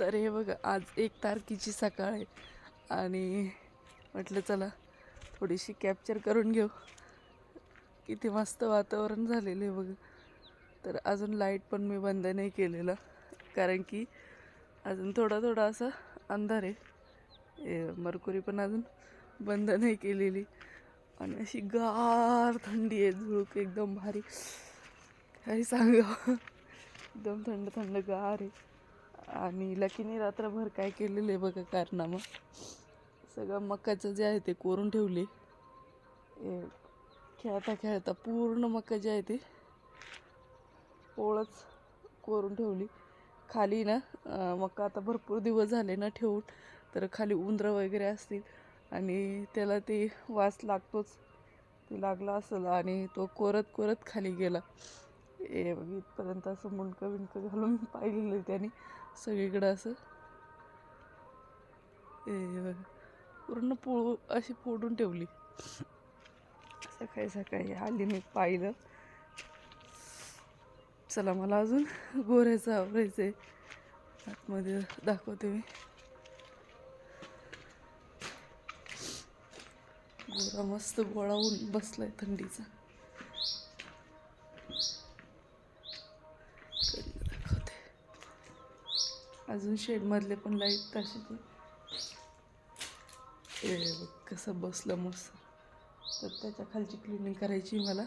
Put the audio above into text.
तर हे बघा, आज 1 तारखेची सकाळ आहे आणि म्हटलं चला थोडीशी कॅप्चर करून घेऊ. किती मस्त वातावरण झालेलं आहे बघा. तर अजून लाईट पण मी बंद नाही केलेलं, कारण की अजून थोडा असा अंधार आहे. मरकुरी पण अजून बंद नाही केलेली आणि अशी गार थंडी आहे, झुळूक एकदम भारी. काही सांगावं, एकदम थंड थंड गार आहे. आणि लकीने रात्रभर काय केलेलं आहे बघा कारनामं. सगळं मकाचं जे आहे ते कोरून ठेवले. खेळता खेळता पूर्ण मका जे आहे ते पोळच कोरून ठेवली. खाली ना मका आता भरपूर दिवस झाले ना ठेवून, तर खाली उंदरं वगैरे असतील आणि त्याला ते वास लागतोच, ते लागला असेल आणि तो कोरत कोरत खाली गेला. इथपर्यंत असं मुंडकं बिंडकं घालून पाहिलेलं आहे त्याने सगळीकडं असं. पूर्ण अशी फोडून ठेवली. सकाळी सकाळी आली मी पाहिलं. चला मला अजून गोऱ्याचं आवरायचं आहे, आतमध्ये दाखवते मी. गोरा मस्त गोळा होऊन बसलाय थंडीचा. दाखवते अजून शेडमधले पण लाईट तशीच आहे. बघ कसं बसलं मस्त. तर त्याच्या खालची क्लिनिंग करायची मला.